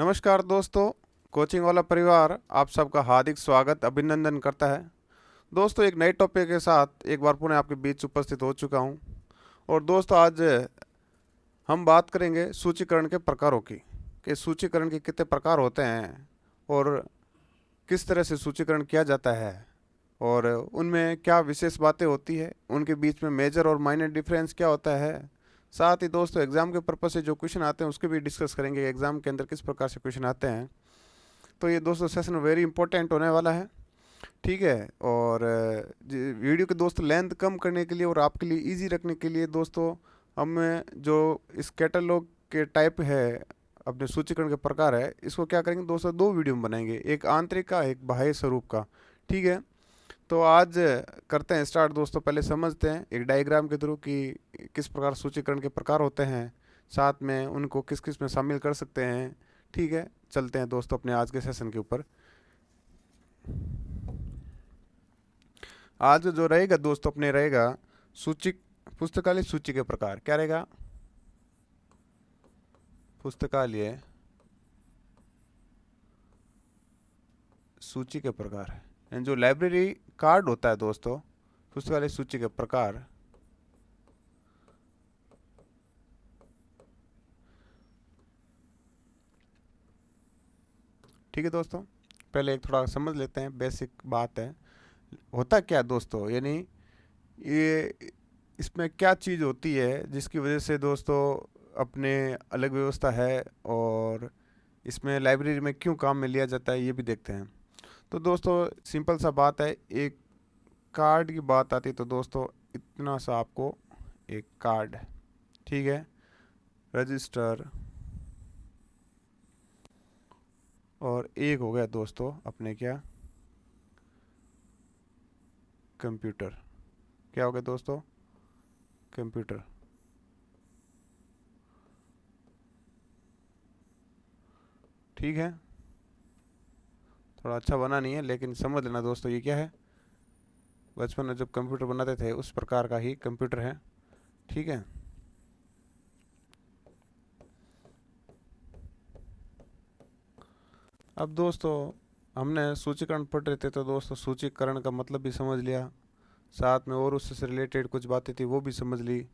नमस्कार दोस्तों, कोचिंग वाला परिवार आप सबका हार्दिक स्वागत अभिनंदन करता है। दोस्तों, एक नए टॉपिक के साथ एक बार पुनः आपके बीच उपस्थित हो चुका हूं। और दोस्तों, आज हम बात करेंगे सूचीकरण के प्रकारों की, कि सूचीकरण के कितने प्रकार होते हैं और किस तरह से सूचीकरण किया जाता है और उनमें क्या विशेष बातें होती है, उनके बीच में मेजर और माइनर डिफरेंस क्या होता है। साथ ही दोस्तों, एग्ज़ाम के पर्पज़ से जो क्वेश्चन आते हैं उसके भी डिस्कस करेंगे, एग्ज़ाम के अंदर किस प्रकार से क्वेश्चन आते हैं। तो ये दोस्तों सेशन वेरी इंपॉर्टेंट होने वाला है, ठीक है। और वीडियो के दोस्तों लेंथ कम करने के लिए और आपके लिए इजी रखने के लिए दोस्तों, हम जो इस कैटलॉग के टाइप है, अपने सूचीकरण के प्रकार है, इसको क्या करेंगे दोस्तों, दो वीडियो में बनाएंगे, एक आंतरिक का, एक बाह्य स्वरूप का, ठीक है। तो आज करते हैं स्टार्ट दोस्तों। पहले समझते हैं एक डायग्राम के थ्रू कि किस प्रकार सूचीकरण के प्रकार होते हैं, साथ में उनको किस किस में शामिल कर सकते हैं, ठीक है। चलते हैं दोस्तों अपने आज के सेशन के ऊपर। आज जो रहेगा दोस्तों अपने रहेगा सूची, पुस्तकालय सूची के प्रकार। क्या रहेगा? पुस्तकालय सूची के प्रकार। यानी जो लाइब्रेरी कार्ड होता है दोस्तों, पुस्तकालय सूची के प्रकार। ठीक है दोस्तों, पहले एक थोड़ा समझ लेते हैं, बेसिक बात है। होता क्या है दोस्तों, यानी ये इसमें क्या चीज़ होती है जिसकी वजह से दोस्तों अपने अलग व्यवस्था है, और इसमें लाइब्रेरी में क्यों काम में लिया जाता है ये भी देखते हैं। तो दोस्तों सिंपल सा बात है, एक कार्ड की बात आती है तो दोस्तों इतना सा आपको एक कार्ड, ठीक है, रजिस्टर, और एक हो गया दोस्तों अपने क्या, कंप्यूटर। क्या हो गया दोस्तों? कंप्यूटर। ठीक है, थोड़ा अच्छा बना नहीं है लेकिन समझ लेना दोस्तों, ये क्या है, बचपन में जब कंप्यूटर बनाते थे उस प्रकार का ही कंप्यूटर है, ठीक है। अब दोस्तों हमने सूचीकरण पढ़ रहे थे तो दोस्तों सूचीकरण का मतलब भी समझ लिया, साथ में और उससे रिलेटेड कुछ बातें थी वो भी समझ ली।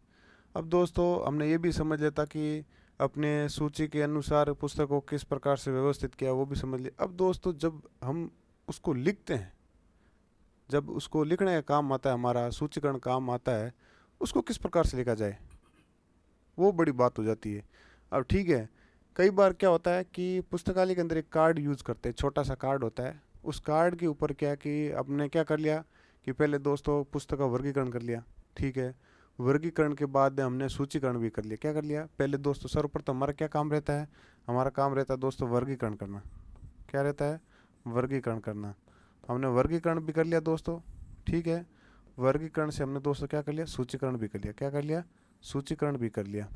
अब दोस्तों हमने ये भी समझ लिया था कि अपने सूची के अनुसार पुस्तक को किस प्रकार से व्यवस्थित किया, वो भी समझ लिया। अब दोस्तों जब हम उसको लिखते हैं, जब उसको लिखने का काम आता है, हमारा सूचीकरण काम आता है, उसको किस प्रकार से लिखा जाए वो बड़ी बात हो जाती है। अब ठीक है, कई बार क्या होता है कि पुस्तकालय के अंदर एक कार्ड यूज़ करते हैं, छोटा सा कार्ड होता है। उस कार्ड के ऊपर क्या है कि आपने क्या कर लिया कि पहले दोस्तों पुस्तक का वर्गीकरण कर लिया, ठीक है। वर्गीकरण के बाद हमने सूचीकरण भी कर लिया। क्या कर लिया? पहले दोस्तों सर्वप्रथम हमारा क्या काम रहता है? हमारा काम रहता है दोस्तों वर्गीकरण करना। क्या रहता है? वर्गीकरण करना। हमने वर्गीकरण भी कर लिया दोस्तों, ठीक है। वर्गीकरण से हमने दोस्तों क्या कर लिया? सूचीकरण भी कर लिया। क्या कर लिया? सूचीकरण भी कर लिया।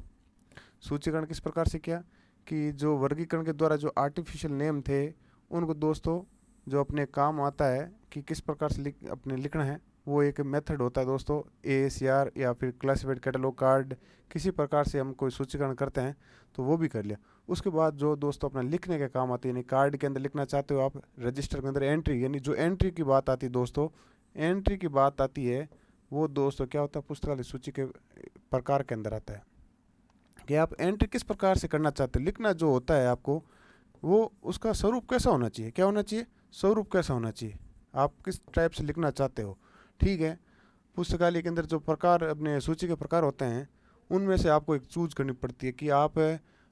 सूचीकरण किस प्रकार से किया कि जो वर्गीकरण के द्वारा जो आर्टिफिशियल नेम थे उनको दोस्तों जो अपने काम आता है कि किस प्रकार से अपने लिखना है, वो एक मेथड होता है दोस्तों, ASCR या फिर क्लासिफाइड कैटलॉग कार्ड, किसी प्रकार से हम कोई सूचीकरण करते हैं तो वो भी कर लिया। उसके बाद जो दोस्तों अपना लिखने के काम आती है, यानी कार्ड के अंदर लिखना चाहते हो आप, रजिस्टर के अंदर एंट्री, यानी जो एंट्री की बात आती है दोस्तों, एंट्री की बात आती है, वो दोस्तों क्या होता है, पुस्तकालय सूची के प्रकार के अंदर आता है कि आप एंट्री किस प्रकार से करना चाहते हैं। लिखना जो होता है आपको, वो उसका स्वरूप कैसा होना चाहिए, क्या होना चाहिए, स्वरूप कैसा होना चाहिए, आप किस टाइप से लिखना चाहते हो, ठीक है। पुस्तकालय के अंदर जो प्रकार अपने सूची के प्रकार होते हैं उनमें से आपको एक चूज करनी पड़ती है कि आप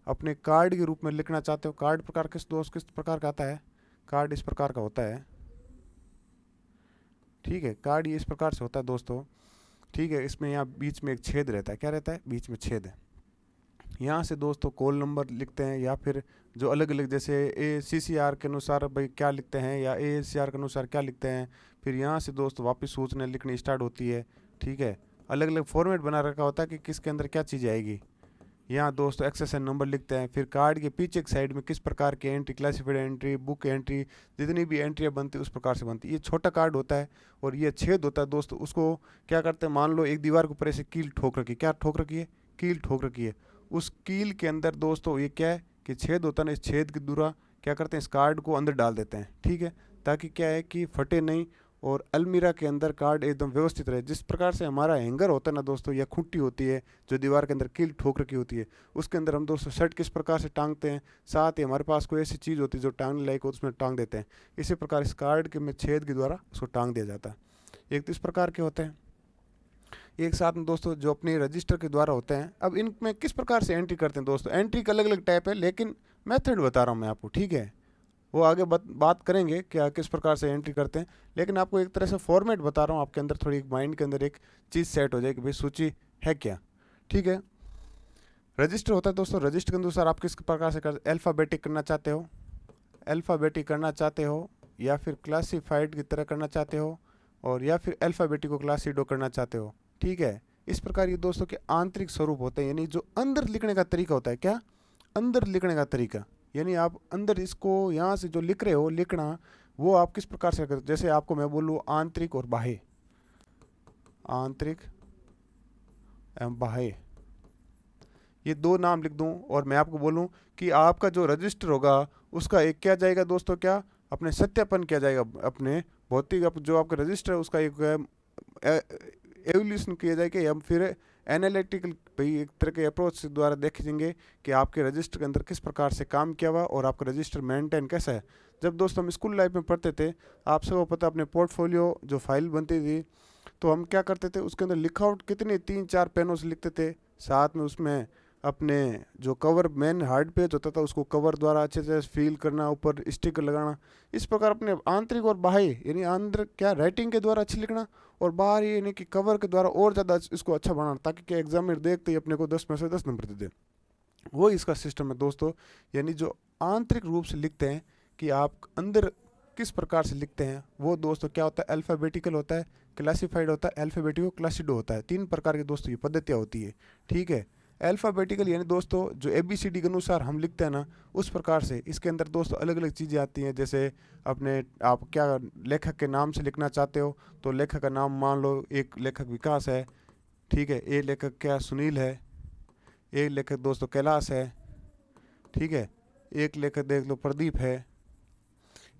अपने कार्ड के रूप में लिखना चाहते हो। कार्ड प्रकार किस प्रकार का आता है? कार्ड इस प्रकार का होता है, ठीक है। कार्ड ये इस प्रकार से होता है दोस्तों, ठीक है। इसमें यहाँ बीच में एक छेद रहता है। क्या रहता है? बीच में छेद है। यहाँ से दोस्तों कॉल नंबर लिखते हैं, या फिर जो अलग अलग जैसे CCR के अनुसार भाई क्या लिखते हैं, या ASCR के अनुसार क्या लिखते हैं। फिर यहाँ से दोस्तों वापस सूचना लिखनी स्टार्ट होती है, ठीक है। अलग अलग फॉर्मेट बना रखा होता है कि किसके अंदर क्या चीज़ आएगी। यहाँ दोस्तों एक्सेशन नंबर लिखते हैं। फिर कार्ड के पीछे की साइड में किस प्रकार की entry, classified entry, book entry, जितनी भी एंट्रियाँ बनती है उस प्रकार से बनती है। ये छोटा कार्ड होता है और ये छेद होता है दोस्तों। उसको क्या करते हैं, मान लो एक दीवार के ऊपर ऐसे कील ठोक रखी है। क्या ठोक रखी है? कील ठोक रखी है। उस कील के अंदर दोस्तों ये क्या है, कि छेद होता है ना, इस छेद के द्वारा क्या करते हैं, इस कार्ड को अंदर डाल देते हैं, ठीक है, ताकि क्या है कि फटे नहीं और अलमीरा के अंदर कार्ड एकदम व्यवस्थित रहे। जिस प्रकार से हमारा हैंगर होता है ना दोस्तों, या खूंटी होती है जो दीवार के अंदर कील ठोक रखी होती है, उसके अंदर हम दोस्तों शर्ट किस प्रकार से टांगते हैं, साथ ही हमारे पास कोई ऐसी चीज़ होती है जो टांगने लायक हो, उसमें टांग देते हैं। इसी प्रकार इस कार्ड के में छेद के द्वारा उसको टांग दिया जाता है। एक तो इस प्रकार के होते हैं। एक साथ में दोस्तों जो अपने रजिस्टर के द्वारा होते हैं, अब इनमें किस प्रकार से एंट्री करते हैं दोस्तों, एंट्री का अलग अलग टाइप है, लेकिन मेथड बता रहा हूँ मैं आपको, ठीक है। वो आगे बात करेंगे क्या किस प्रकार से एंट्री करते हैं, लेकिन आपको एक तरह से फॉर्मेट बता रहा हूँ, आपके अंदर थोड़ी माइंड के अंदर एक चीज़ सेट हो जाए कि भाई सूची है क्या, ठीक है। रजिस्टर होता है दोस्तों, रजिस्टर के अनुसार आप किस प्रकार से अल्फ़ाबेटिक करना चाहते हो, अल्फ़ाबेटिक करना चाहते हो, या फिर क्लासिफाइड की तरह करना चाहते हो, और या फिर अल्फ़ाबेटिक को क्लासिडो करना चाहते हो, ठीक है। इस प्रकार ये दोस्तों के आंतरिक स्वरूप होते हैं, यानी जो अंदर लिखने का तरीका होता है, क्या अंदर लिखने का तरीका, यानी आप अंदर इसको यहाँ से जो लिख रहे हो लिखना, वो आप किस प्रकार से करते हो। जैसे आपको मैं बोलूँ आंतरिक और बाह्य, आंतरिक एवं बाह्य, ये दो नाम लिख दूं और मैं आपको बोलूं कि आपका जो रजिस्टर होगा उसका एक क्या जाएगा दोस्तों, क्या अपने सत्यापन किया जाएगा, अपने भौतिक जो आपका रजिस्टर है उसका एक एवोल्यूशन किया जाएगा, या फिर एनालिटिकल भाई एक तरह के अप्रोच द्वारा देखेंगे कि आपके रजिस्टर के अंदर किस प्रकार से काम किया हुआ और आपका रजिस्टर मेंटेन कैसा है। जब दोस्तों हम स्कूल लाइफ में पढ़ते थे, आप सबको पता, अपने पोर्टफोलियो जो फाइल बनती थी, तो हम क्या करते थे, उसके अंदर लिखावट कितने 3-4 पेनों से लिखते थे, साथ में उसमें अपने जो कवर मेन हार्ड पेज होता था उसको कवर द्वारा अच्छे से फील करना, ऊपर स्टिकर लगाना। इस प्रकार अपने आंतरिक और बाह्य, यानी अंदर क्या राइटिंग के द्वारा अच्छी लिखना, और बाहर यानी कि कवर के द्वारा और ज़्यादा इसको अच्छा बनाना, ताकि क्या एग्जामिनर देखते ही अपने को 10 में से 10 नंबर दे दे। वो इसका सिस्टम है दोस्तों, यानी जो आंतरिक रूप से लिखते हैं कि आप अंदर किस प्रकार से लिखते हैं, वो दोस्तों क्या होता है, अल्फ़ाबेटिकल होता है, क्लासिफाइड होता है, अल्फ़ाबेटिको क्लासिडो होता है। 3 प्रकार की दोस्तों ये पद्धतियाँ होती है, ठीक है। अल्फ़ाबेटिकल यानी दोस्तों जो ABCD के अनुसार हम लिखते हैं ना, उस प्रकार से इसके अंदर दोस्तों अलग अलग चीज़ें आती हैं। जैसे अपने आप क्या लेखक के नाम से लिखना चाहते हो, तो लेखक का नाम मान लो, एक लेखक विकास है, ठीक है, एक लेखक क्या सुनील है, एक लेखक दोस्तों कैलाश है, ठीक है, एक लेखक देख लो प्रदीप है।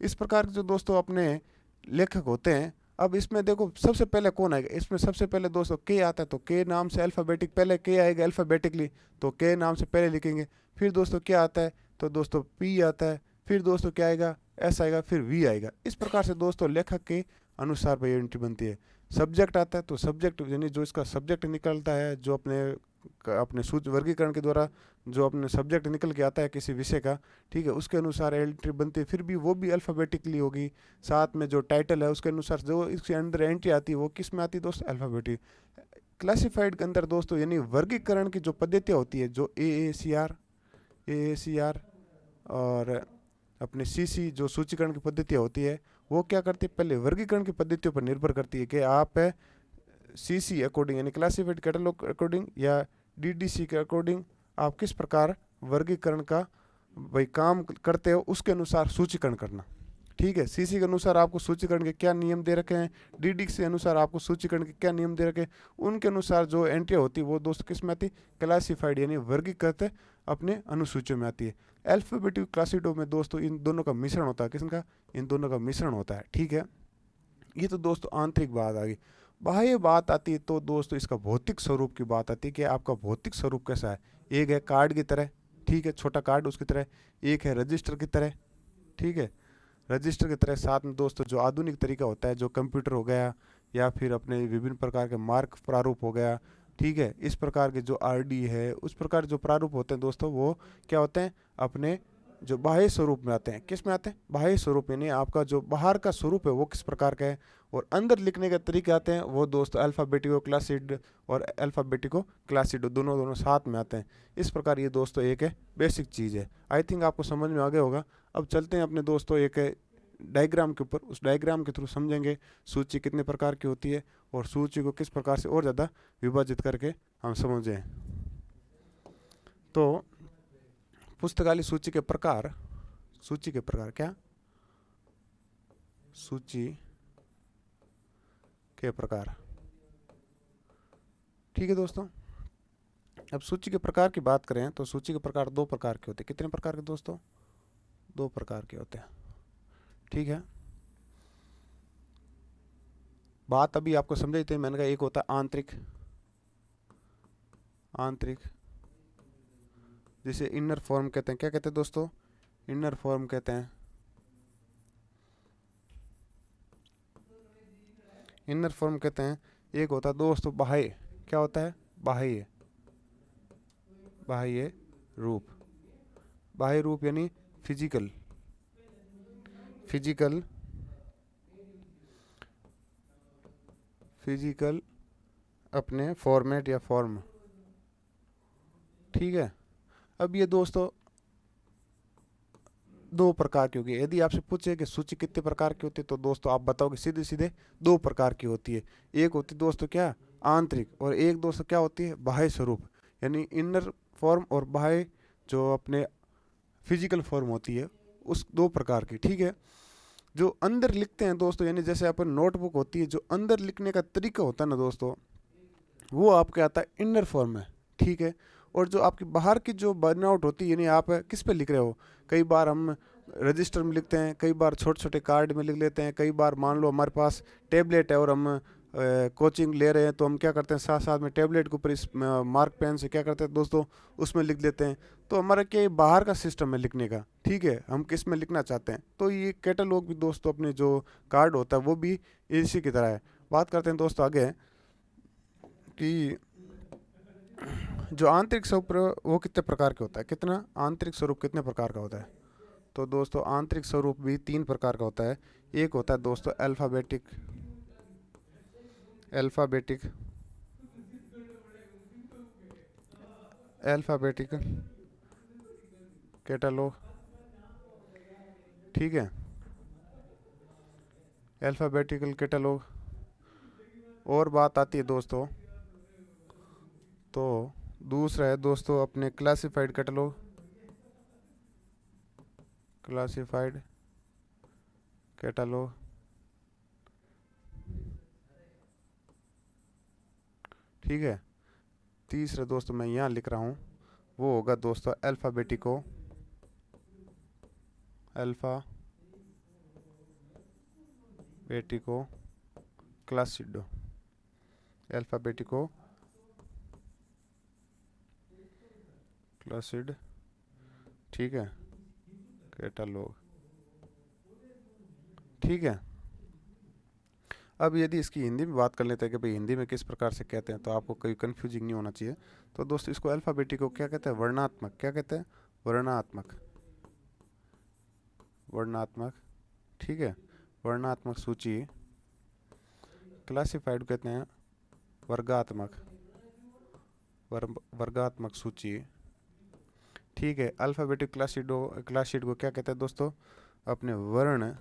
इस प्रकार के जो दोस्तों अपने लेखक होते हैं। अब इसमें देखो सबसे पहले कौन आएगा, इसमें सबसे पहले दोस्तों के आता है, तो के नाम से अल्फ़ाबेटिक पहले के आएगा अल्फ़ाबेटिकली, तो के नाम से पहले लिखेंगे। फिर दोस्तों क्या आता है, तो दोस्तों पी आता है। फिर दोस्तों क्या आएगा, एस आएगा, फिर वी आएगा। इस प्रकार से दोस्तों लेखक के अनुसार भाई एंट्री बनती है। सब्जेक्ट आता है, तो सब्जेक्ट यानी जो इसका सब्जेक्ट निकलता है, जो अपने अपने सूच वर्गीकरण के द्वारा जो अपने सब्जेक्ट निकल के आता है किसी विषय का, ठीक है, उसके अनुसार एंट्री बनती है, फिर भी वो भी अल्फ़ाबेटिकली होगी। साथ में जो टाइटल है उसके अनुसार जो इसके अंदर एंट्री आती है वो किस में आती है दोस्तों, अल्फ़ाबेटिक। क्लासिफाइड के अंदर दोस्तों यानी वर्गीकरण की जो पद्धतियाँ होती है, जो AACR और अपने CC जो सूचीकरण की पद्धतियाँ होती है, वो क्या करती है, पहले वर्गीकरण की पद्धतियों पर निर्भर करती है कि आप CC अकॉर्डिंग यानी क्लासिफाइड कैटलॉग अकॉर्डिंग या DDC के अकॉर्डिंग आप किस प्रकार वर्गीकरण का भाई काम करते हो, उसके अनुसार सूचीकरण करना, ठीक है। CC के अनुसार आपको सूचीकरण के क्या नियम दे रखे हैं, DDC के अनुसार आपको सूचीकरण के क्या नियम दे रखे हैं, उनके अनुसार जो एंट्री होती है वो दोस्तों किस में आती है, क्लासिफाइड यानी वर्गीकृत अपने अनुसूचियों में आती है। अल्फ़ाबेटिक क्लासिडो में दोस्तों इन दोनों का मिश्रण होता है, किसका, इन दोनों का मिश्रण होता है, ठीक है। ये तो दोस्तों आंतरिक बात आ गई। बाह्य बात आती है तो दोस्तों इसका भौतिक स्वरूप की बात आती है कि आपका भौतिक स्वरूप कैसा है। एक है कार्ड की तरह, ठीक है, छोटा कार्ड उसकी तरह। एक है रजिस्टर की तरह, ठीक है, रजिस्टर की तरह। साथ में दोस्तों जो आधुनिक तरीका होता है, जो कंप्यूटर हो गया या फिर अपने विभिन्न प्रकार के मार्क प्रारूप हो गया, ठीक है, इस प्रकार के जो RD है, उस प्रकार जो प्रारूप होते हैं दोस्तों, वो क्या होते हैं, अपने जो बाह्य स्वरूप में आते हैं। किस में आते हैं, बाह्य स्वरूप, यानी आपका जो बाहर का स्वरूप है वो किस प्रकार का है, और अंदर लिखने के तरीके आते हैं वो दोस्तों अल्फ़ाबेटिको क्लासिड और अल्फ़ाबेटिको क्लासिडो दोनों दोनों साथ में आते हैं। इस प्रकार ये दोस्तों एक है बेसिक चीज़ है। आई थिंक आपको समझ में आ गया होगा। अब चलते हैं अपने दोस्तों एक डायग्राम के ऊपर, उस डायग्राम के थ्रू समझेंगे सूची कितने प्रकार की होती है और सूची को किस प्रकार से और ज़्यादा विभाजित करके हम समझें। तो पुस्तकालय सूची के प्रकार, सूची के प्रकार क्या, सूची के प्रकार, ठीक है दोस्तों। अब सूची के प्रकार की बात करें तो सूची के प्रकार दो प्रकार के होते हैं। कितने प्रकार के दोस्तों? दो प्रकार के होते हैं। ठीक है, बात अभी आपको समझाई थी, मैंने कहा एक होता है आंतरिक, आंतरिक जिसे इनर फॉर्म कहते हैं। क्या कहते हैं दोस्तों? इनर फॉर्म कहते हैं। इनर फॉर्म कहते हैं। एक होता है दोस्तों बाह्य। क्या होता है? बाह्य, बाह्य रूप। बाह्य रूप यानी फिजिकल, फिजिकल, फिजिकल अपने फॉर्मेट या फॉर्म। ठीक है, अब ये दोस्तों दो प्रकार की होगी। यदि आपसे पूछे कि सूची कितने प्रकार की होती है तो दोस्तों आप बताओगे सीधे सीधे दो प्रकार की होती है। एक होती है दोस्तों क्या? आंतरिक, और एक दोस्तों क्या होती है? बाह्य स्वरूप, यानी इनर फॉर्म और बाह्य जो अपने फिजिकल फॉर्म होती है, उस दो प्रकार की। ठीक है, जो अंदर लिखते हैं दोस्तों, यानी जैसे अपन नोटबुक होती है, जो अंदर लिखने का तरीका होता है ना दोस्तों, वो आपके आता है इनर फॉर्म में। ठीक है, और जो आपकी बाहर की जो बनावट होती है, यानी आप किस पे लिख रहे हो, कई बार हम रजिस्टर में लिखते हैं, कई बार छोटे छोटे कार्ड में लिख लेते हैं, कई बार मान लो हमारे पास टेबलेट है और हम कोचिंग ले रहे हैं तो हम क्या करते हैं, साथ साथ में टेबलेट के ऊपर इस मार्क पेन से क्या करते हैं दोस्तों, उसमें लिख लेते हैं। तो हमारा क्या बाहर का सिस्टम है लिखने का। ठीक है, हम किस में लिखना चाहते हैं, तो ये कैटलॉग भी दोस्तों अपने जो कार्ड होता है वो भी इसी की तरह है। बात करते हैं दोस्तों आगे कि जो आंतरिक स्वरूप वो कितने प्रकार के होता है, कितना आंतरिक स्वरूप कितने प्रकार का होता है? तो दोस्तों आंतरिक स्वरूप भी तीन प्रकार का होता है। एक होता है दोस्तों अल्फ़ाबेटिक, अल्फ़ाबेटिक, अल्फ़ाबेटिक कैटलॉग। ठीक है, अल्फ़ाबेटिकल कैटलॉग। और बात आती है दोस्तों तो दूसरा है दोस्तों अपने क्लासिफाइड कैटलॉग, क्लासिफाइड कैटलॉग। ठीक है, तीसरा दोस्तों मैं यहाँ लिख रहा हूँ, वो होगा दोस्तों अल्फ़ाबेटिको, अल्फ़ाबेटिको क्लासिडो, अल्फ़ाबेटिको क्लासिड। ठीक है, कैटलॉग। ठीक है, अब यदि इसकी हिंदी में बात कर लेते हैं कि भाई हिंदी में किस प्रकार से कहते हैं, तो आपको कोई कन्फ्यूजिंग नहीं होना चाहिए। तो दोस्तों इसको अल्फ़ाबेटिको क्या कहते हैं? वर्णात्मक। क्या कहते हैं? वर्णात्मक, वर्णात्मक। ठीक है, वर्णात्मक सूची। क्लासिफाइड कहते हैं वर्गात्मक, वर्गात्मक सूची। ठीक है, अल्फ़ाबेटिक क्लासिड को क्या कहते हैं दोस्तों? अपने वर्ण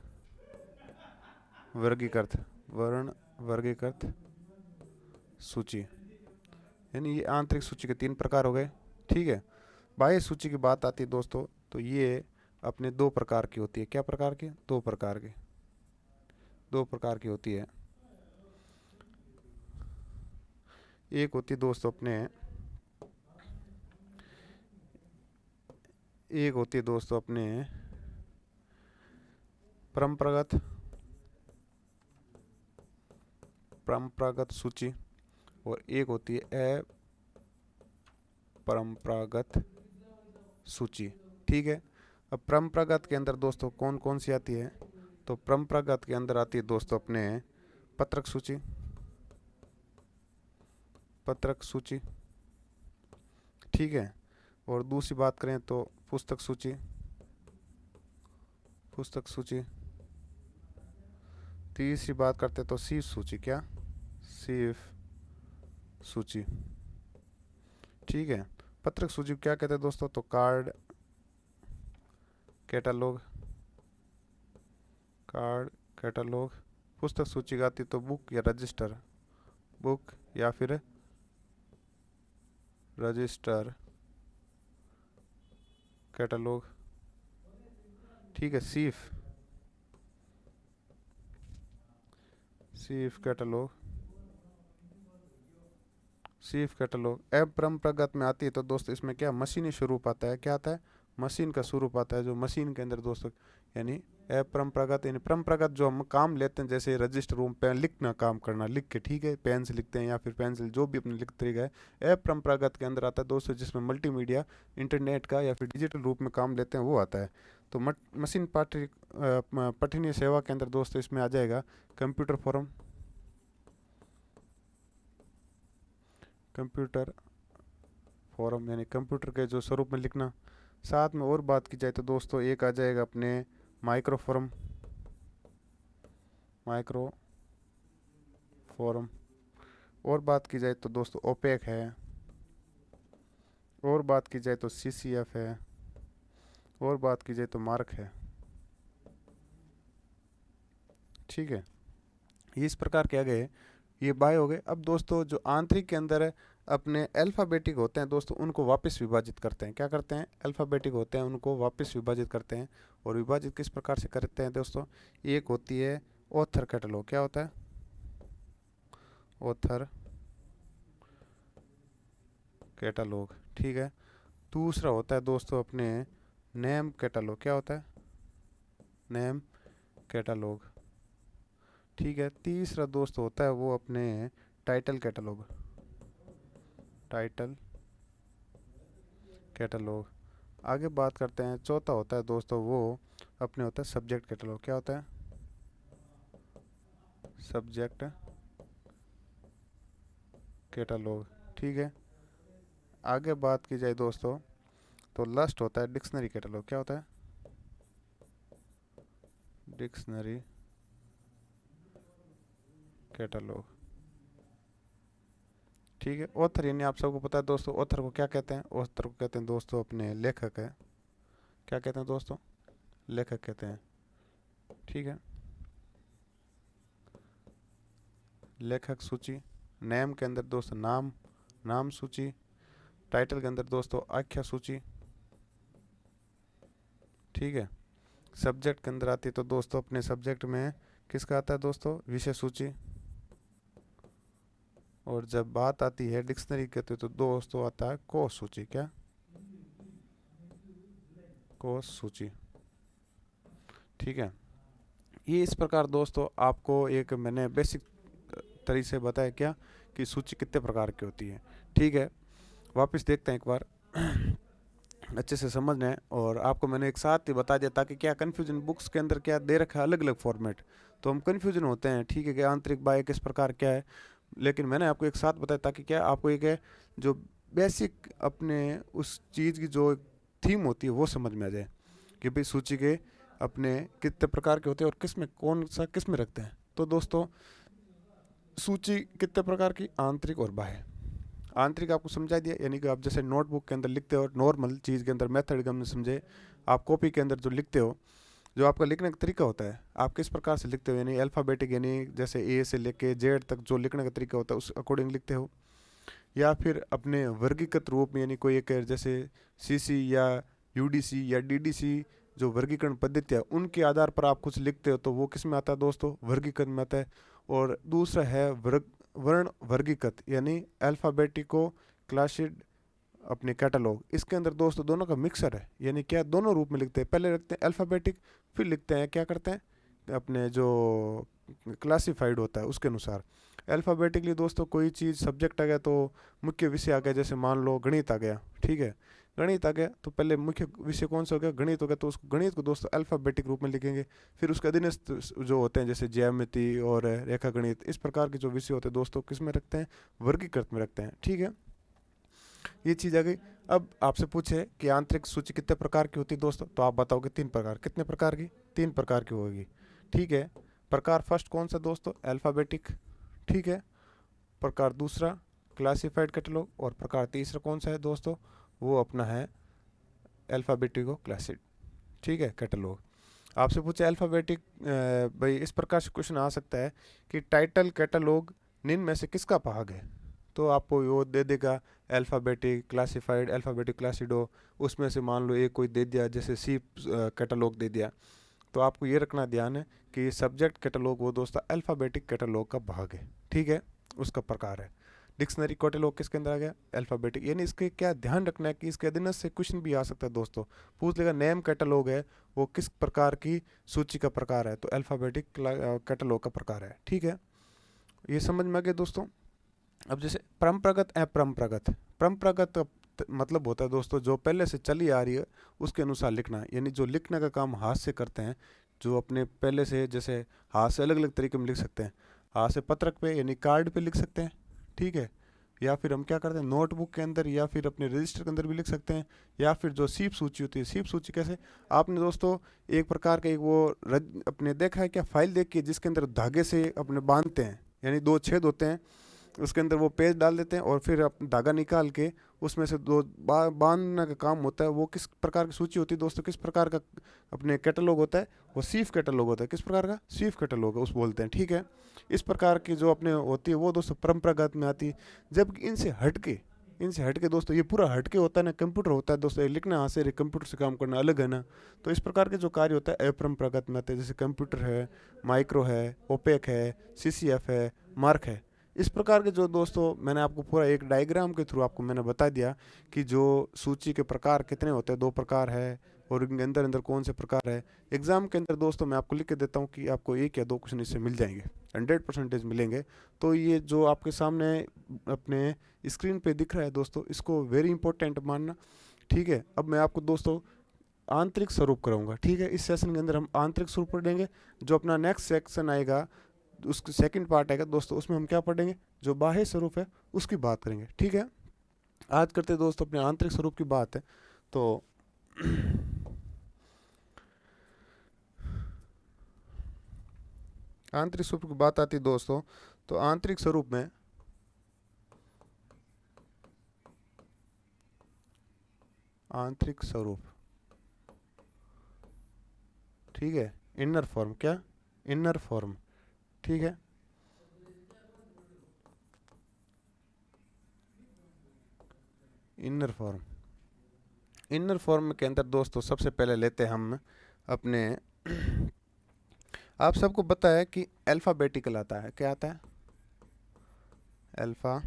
वर्गीकृत, वर्ण वर्गीकृत सूची। यानी ये आंतरिक सूची के तीन प्रकार हो गए। ठीक है, बाह्य सूची की बात आती है दोस्तों, तो ये अपने दो प्रकार की होती है। क्या प्रकार की? दो प्रकार की, दो प्रकार की होती है। एक होती है दोस्तों अपने, एक होती है दोस्तों अपने परंपरागत, परंपरागत सूची, और एक होती है अपरंपरागत सूची। ठीक है, अब परंपरागत के अंदर दोस्तों कौन कौन सी आती है? तो परंपरागत के अंदर आती है दोस्तों अपने पत्रक सूची, पत्रक सूची। ठीक है, और दूसरी बात करें तो पुस्तक सूची, पुस्तक सूची। तीसरी बात करते तो शीर्ष सूची। क्या? शीर्ष सूची। ठीक है, पत्रक सूची क्या कहते हैं दोस्तों? तो कार्ड कैटलॉग, कार्ड कैटलॉग। पुस्तक सूची आती तो बुक या रजिस्टर, बुक या फिर रजिस्टर कैटलॉग। ठीक है, सीफ, सीफ कैटलॉग। सीफ कैटलॉग अपरंपरागत में आती है तो दोस्तों इसमें क्या मशीनी स्वरूप आता है, क्या आता है, मशीन का स्वरूप आता है, जो मशीन के अंदर दोस्तों यानी अपरंपरागत यानी परंपरागत जो हम काम लेते हैं, जैसे रजिस्टर रूम पेन लिखना, काम करना लिख के, ठीक है, पेन से लिखते हैं या फिर पेंसिल, जो भी अपने लिख तरीका है, अपरंपरागत के अंदर आता है दोस्तों, जिसमें मल्टीमीडिया इंटरनेट का या फिर डिजिटल रूप में काम लेते हैं वो आता है। तो मशीन पठनीय सेवा के अंदर दोस्तों इसमें आ जाएगा कंप्यूटर फॉर्म, कंप्यूटर फॉर्म यानी कंप्यूटर के जो स्वरूप में लिखना। साथ में और बात की जाए तो दोस्तों एक आ जाएगा अपने माइक्रो फॉर्म, माइक्रो फॉर्म। और बात की जाए तो दोस्तों ओपेक है, और बात की जाए तो सीसीएफ है, और बात की जाए तो मार्क है, ठीक है। ये इस प्रकार के आ गए, ये बाय हो गए। अब दोस्तों जो आंतरिक के अंदर है अपने अल्फ़ाबेटिक होते हैं दोस्तों, उनको वापस विभाजित करते हैं, क्या करते हैं, अल्फ़ाबेटिक होते हैं उनको वापस विभाजित करते हैं। और विभाजित किस प्रकार से करते हैं दोस्तों, एक होती है ऑथर कैटलॉग, क्या होता है, ऑथर कैटलॉग, ठीक है। दूसरा होता है दोस्तों अपने नेम कैटलॉग, क्या होता है, नेम कैटलॉग, ठीक है। तीसरा दोस्त होता है वो अपने टाइटल कैटलॉग, टाइटल कैटलॉग। आगे बात करते हैं, चौथा होता है दोस्तों वो अपने होता है सब्जेक्ट कैटलॉग, क्या होता है, सब्जेक्ट कैटलॉग, ठीक है। आगे बात की जाए दोस्तों तो लास्ट होता है डिक्शनरी कैटलॉग, क्या होता है, डिक्शनरी कैटलॉग, ठीक है। ऑथर यानी आप सबको पता है दोस्तों, ऑथर को क्या कहते हैं, ऑथर को कहते हैं दोस्तों अपने लेखक है, क्या कहते हैं दोस्तों, लेखक कहते हैं, ठीक है। लेखक सूची, नेम के अंदर दोस्तों नाम, नाम सूची, टाइटल के अंदर दोस्तों आख्या सूची, ठीक है। सब्जेक्ट के अंदर आती है तो दोस्तों अपने सब्जेक्ट में किसका आता है दोस्तों, विषय सूची। और जब बात आती है डिक्शनरी के तो दोस्तों आता है कोश सूची, क्या, कोश सूची, ठीक है। ये इस प्रकार दोस्तों आपको एक मैंने बेसिक तरीके से बताया क्या कि सूची कितने प्रकार की होती है, ठीक है। वापस देखते हैं एक बार अच्छे से समझना है। और आपको मैंने एक साथ ही बता दिया ताकि क्या कन्फ्यूजन, बुक्स के अंदर क्या दे रखा है अलग अलग फॉर्मेट, तो हम कन्फ्यूजन होते हैं, ठीक है, कि आंतरिक बाह्य किस प्रकार क्या है। लेकिन मैंने आपको एक साथ बताया ताकि क्या आपको एक है जो बेसिक अपने उस चीज़ की जो थीम होती है वो समझ में आ जाए कि भाई सूची के अपने कितने प्रकार के होते हैं और किस में कौन सा किस में रखते हैं। तो दोस्तों सूची कितने प्रकार की, आंतरिक और बाह्य। आंतरिक आपको समझा दिया, यानी कि आप जैसे नोटबुक के अंदर लिखते हो नॉर्मल चीज़ के अंदर मेथड हमने समझे, आप कॉपी के अंदर जो लिखते हो, जो आपका लिखने का तरीका होता है आप किस प्रकार से लिखते हो, यानी अल्फ़ाबेटिक यानी जैसे ए से लेके जेड तक जो लिखने का तरीका होता है उस अकॉर्डिंग लिखते हो, या फिर अपने वर्गीकृत रूप में यानी कोई एक जैसे सीसी या यूडीसी या डीडीसी जो वर्गीकरण पद्धति है उनके आधार पर आप कुछ लिखते हो, तो वो किस में आता है दोस्तों, वर्गीकरण में आता है। और दूसरा है वर्ण वर्गीकृत यानी अल्फ़ाबेटिको क्लासिड अपने कैटलॉग, इसके अंदर दोस्तों दोनों का मिक्सर है, यानी क्या दोनों रूप में लिखते हैं, पहले लिखते हैं अल्फ़ाबेटिक फिर लिखते हैं क्या करते हैं अपने जो क्लासिफाइड होता है उसके अनुसार। अल्फ़ाबेटिकली दोस्तों कोई चीज़ सब्जेक्ट आ गया तो मुख्य विषय आ गया, जैसे मान लो गणित आ गया, ठीक है, गणित आ गया तो पहले मुख्य विषय कौन सा हो गया, गणित हो गया, तो उसको गणित को दोस्तों अल्फ़ाबेटिक रूप में लिखेंगे। फिर उसके अधीनस्थ जो होते हैं जैसे ज्यामिति और रेखा गणित, इस प्रकार के जो विषय होते हैं दोस्तों किस में रखते हैं, वर्गीकृत में रखते हैं, ठीक है। ये चीज़ आ गई। अब आपसे पूछे कि आंतरिक सूची कितने प्रकार की होती है दोस्तों, तो आप बताओगे 3 प्रकार, कितने प्रकार की, 3 प्रकार की होगी, ठीक है। प्रकार फर्स्ट कौन सा दोस्तों, अल्फ़ाबेटिक, ठीक है। प्रकार दूसरा क्लासिफाइड कैटलॉग, और प्रकार तीसरा कौन सा है दोस्तों, वो अपना है अल्फ़ाबेटिको क्लासिड, ठीक है, कैटलॉग। आपसे पूछे अल्फ़ाबेटिक, भाई इस प्रकार से क्वेश्चन आ सकता है कि टाइटल कैटलॉग निम्न में से किसका भाग है, तो आपको वो दे देगा अल्फ़ाबेटिक क्लासिफाइड अल्फ़ाबेटिक क्लासिडो, उसमें से मान लो एक कोई दे दिया जैसे सी कैटलॉग दे दिया, तो आपको ये रखना ध्यान है कि सब्जेक्ट कैटलॉग वो दोस्तों अल्फ़ाबेटिक कैटलॉग का भाग है, ठीक है, उसका प्रकार है, डिक्शनरी कैटलॉग किसके अंदर आ गया, अल्फ़ाबेटिक। यानी इसके क्या ध्यान रखना है कि इसके अधीनस्थ से क्वेश्चन भी आ सकता है दोस्तों, पूछ लेगा नेम कैटलॉग है वो किस प्रकार की सूची का प्रकार है, तो अल्फ़ाबेटिक कैटलॉग का प्रकार है। ठीक है, ये समझ में आ गया दोस्तों। अब जैसे परंपरागत अपरंपरागत, परंपरागत मतलब होता है दोस्तों जो पहले से चली आ रही है उसके अनुसार लिखना, यानी जो लिखने का काम हाथ से करते हैं, जो अपने पहले से, जैसे हाथ से अलग अलग तरीके में लिख सकते हैं, हाथ से पत्रक पे यानी कार्ड पे लिख सकते हैं, ठीक है, या फिर हम क्या करते हैं नोटबुक के अंदर या फिर अपने रजिस्टर के अंदर भी लिख सकते हैं, या फिर जो सीप सूची होती है, सीप सूची कैसे, आपने दोस्तों एक प्रकार का एक वो अपने देखा है क्या, फाइल देखिए जिसके अंदर धागे से अपने बांधते हैं, यानी दो छेद होते हैं, उसके अंदर वो पेज डाल देते हैं और फिर धागा निकाल के उसमें से दो बांधने का काम होता है। वो किस प्रकार की सूची होती है दोस्तों, किस प्रकार का अपने कैटलॉग होता है, वो सीफ कैटलॉग होता है। किस प्रकार का, सीफ कैटलॉग है उस बोलते हैं। ठीक है, इस प्रकार की जो अपने होती है वो दोस्तों परंपरागत में आती है। जबकि इनसे हटके दोस्तों ये पूरा हटके होता है ना, कंप्यूटर होता है दोस्तों, ये लिखना हाथ से कंप्यूटर से काम करना अलग है ना। तो इस प्रकार के जो कार्य होता है अपरंपरागत में आते हैं, जैसे कंप्यूटर है, माइक्रो है, ओपेक है, सीसीएफ है, मार्क है। इस प्रकार के जो दोस्तों मैंने आपको पूरा एक डायग्राम के थ्रू आपको मैंने बता दिया कि जो सूची के प्रकार कितने होते हैं, दो प्रकार है और इनके अंदर अंदर कौन से प्रकार है। एग्जाम के अंदर दोस्तों मैं आपको लिख के देता हूँ कि आपको एक या दो क्वेश्चन इससे मिल जाएंगे, 100% मिलेंगे। तो ये जो आपके सामने अपने स्क्रीन पे दिख रहा है दोस्तों, इसको वेरी इंपॉर्टेंट मानना। ठीक है, अब मैं आपको दोस्तों आंतरिक स्वरूप कराऊंगा। ठीक है, इस सेशन के अंदर हम आंतरिक स्वरूप पढ़ेंगे। जो अपना नेक्स्ट सेक्शन आएगा, उसका सेकंड पार्ट आएगा दोस्तों, उसमें हम क्या पढ़ेंगे, जो बाह्य स्वरूप है उसकी बात करेंगे। ठीक है, आज करते हैं दोस्तों अपने आंतरिक स्वरूप की बात है। तो आंतरिक स्वरूप की बात आती है दोस्तों, तो आंतरिक स्वरूप में आंतरिक स्वरूप, ठीक है, इनर फॉर्म, क्या, इनर फॉर्म। ठीक है, इनर फॉर्म, इनर फॉर्म के अंदर दोस्तों सबसे पहले लेते हैं हम अपने आप सबको पता है कि अल्फ़ाबेटिकल आता है, क्या आता है, अल्फ़ाबेटिकल,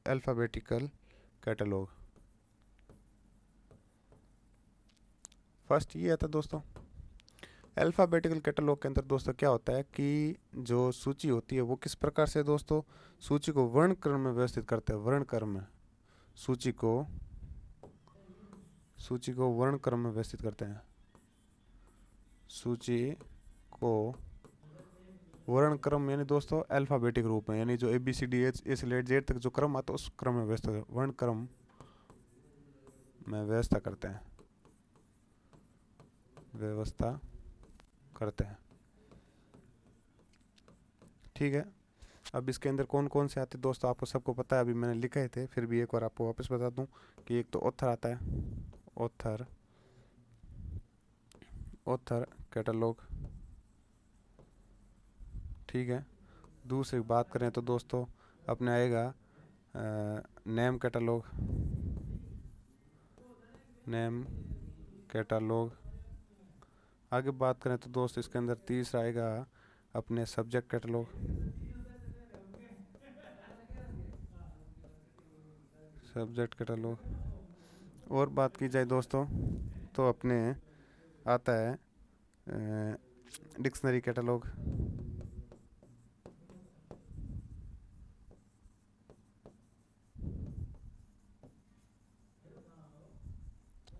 अल्फ़ाबेटिकल कैटलॉग। फर्स्ट ये आता है दोस्तों। अल्फ़ाबेटिकल कैटलॉग के अंदर दोस्तों क्या होता है कि जो सूची होती है वो किस प्रकार से दोस्तों सूची को वर्ण क्रम में व्यवस्थित करते हैं, वर्ण क्रम में सूची को वर्ण क्रम में व्यवस्थित करते हैं, सूची को वर्ण क्रम, यानी दोस्तों अल्फ़ाबेटिक रूप में, यानी जो A B C D H A से लेकर जेड तक जो क्रम आता है उस क्रम में व्यवस्थित, वर्ण क्रम में व्यवस्था करते हैं, व्यवस्था करते हैं। ठीक है, अब इसके अंदर कौन कौन से आते हैं दोस्तों आपको सबको पता है, अभी मैंने लिखे थे, फिर भी एक बार आपको वापस बता दूं कि एक तो ऑथर आता है, ऑथर कैटलॉग। ठीक है, दूसरी बात करें तो दोस्तों अपने आएगा नेम कैटलॉग, नेम कैटलॉग। आगे बात करें तो दोस्त इसके अंदर तीसरा आएगा अपने सब्जेक्ट कैटलॉग, सब्जेक्ट कैटलॉग। और बात की जाए दोस्तों तो अपने आता है डिक्शनरी कैटलॉग।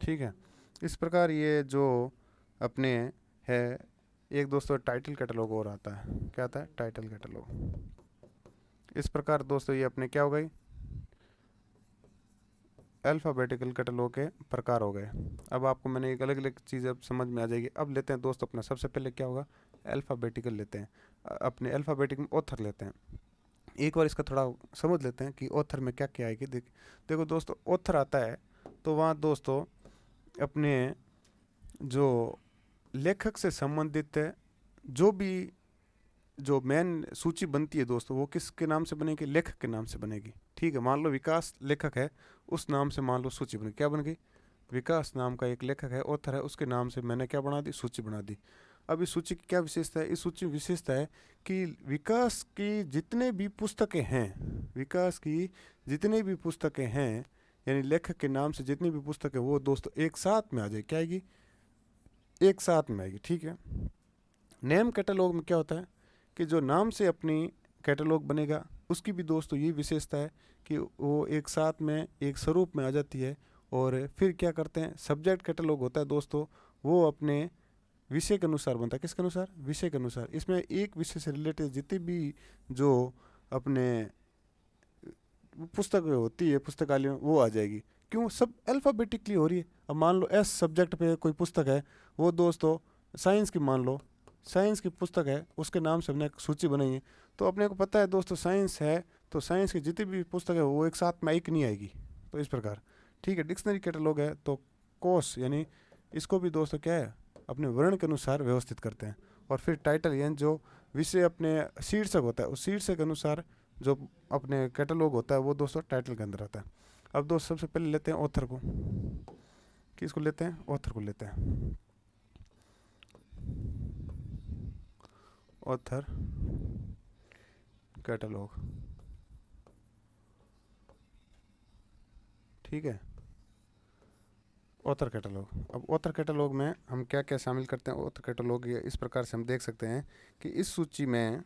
ठीक है, इस प्रकार ये जो अपने है, एक दोस्तों टाइटल कैटलॉग और आता है, क्या आता है, टाइटल कैटलॉग। इस प्रकार दोस्तों ये अपने क्या हो गई, अल्फ़ाबेटिकल कैटलॉग के प्रकार हो गए। अब आपको मैंने एक अलग अलग चीज़ अब समझ में आ जाएगी। अब लेते हैं दोस्तों अपना सबसे पहले क्या होगा, अल्फ़ाबेटिकल लेते हैं, अपने अल्फ़ाबेटिक में ऑथर लेते हैं। एक बार इसका थोड़ा समझ लेते हैं कि ऑथर में क्या क्या आएगी। देखो दोस्तों ऑथर आता है तो वहाँ दोस्तों अपने जो लेखक से संबंधित है, जो भी जो मेन सूची बनती है दोस्तों वो किसके नाम से बनेगी, लेखक के नाम से बनेगी। ठीक है, मान लो विकास लेखक है, उस नाम से मान लो सूची बनी, क्या बन गई, विकास नाम का एक लेखक है, ऑथर है, उसके नाम से मैंने क्या बना दी, सूची बना दी। अब इस सूची की क्या विशेषता है? इस सूची में विशेषता है कि विकास की जितने भी पुस्तकें हैं, विकास की जितनी भी पुस्तकें हैं, यानी लेखक के नाम से जितनी भी पुस्तकें, वो दोस्तों एक साथ में आ जाए। क्या आएगी? एक साथ में आएगी। ठीक है। नेम कैटलॉग में क्या होता है कि जो नाम से अपनी कैटलॉग बनेगा, उसकी भी दोस्तों ये विशेषता है कि वो एक साथ में एक स्वरूप में आ जाती है। और फिर क्या करते हैं, सब्जेक्ट कैटलॉग होता है दोस्तों, वो अपने विषय के अनुसार बनता है। किसके अनुसार? विषय के अनुसार। इसमें एक विषय से रिलेटेड जितनी भी जो अपने पुस्तकें होती है पुस्तकालय में, वो आ जाएगी। क्यों? सब अल्फ़ाबेटिकली हो रही है। अब मान लो एस सब्जेक्ट पे कोई पुस्तक है, वो दोस्तों साइंस की, मान लो साइंस की पुस्तक है, उसके नाम से हमने एक सूची बनाई है। तो अपने को पता है दोस्तों साइंस है, तो साइंस की जितनी भी पुस्तक है वो एक साथ में एक नहीं आएगी। तो इस प्रकार। ठीक है। डिक्शनरी कैटलॉग है तो कोर्स, यानी इसको भी दोस्तों क्या है, अपने वर्ण के अनुसार व्यवस्थित करते हैं। और फिर टाइटल, यानी जो विषय अपने शीर्षक होता है, उस शीर्षक के अनुसार जो अपने कैटलॉग होता है वो दोस्तों टाइटल के अंदर आता है। अब दोस्त सबसे पहले लेते हैं ऑथर को। किसको लेते हैं? ऑथर को लेते हैं। Author catalogue. ठीक है। Author catalogue. अब ऑथर कैटलॉग में हम क्या क्या शामिल करते हैं? ऑथर कैटलॉग ये इस प्रकार से हम देख सकते हैं कि इस सूची में,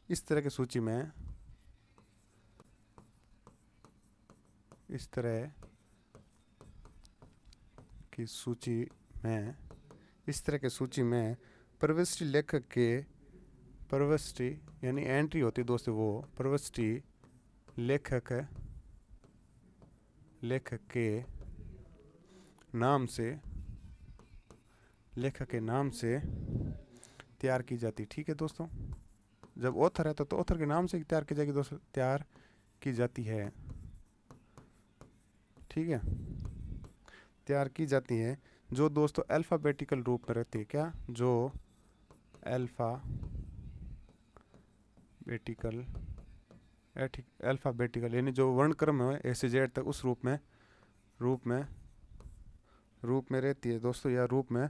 इस तरह की सूची में, इस तरह की सूची में, इस तरह की सूची में प्रविष्टि लेखक के, प्रविष्टि यानी एंट्री होती है दोस्तों, वो प्रविष्टि लेखक, लेखक के नाम से, लेखक के नाम से तैयार की जाती। ठीक है दोस्तों। जब ऑथर है तो ऑथर के नाम से तैयार की जाएगी दोस्तों, तैयार की जाती है। ठीक है। तैयार की जाती है जो दोस्तों अल्फ़ाबेटिकल रूप में रहती है। क्या? जो अल्फ़ाबेटिकल, अल्फ़ाबेटिकल यानी जो वर्णक्रम है ए से जेड तक, उस रूप में, रूप में, रूप में रहती है दोस्तों, या रूप में,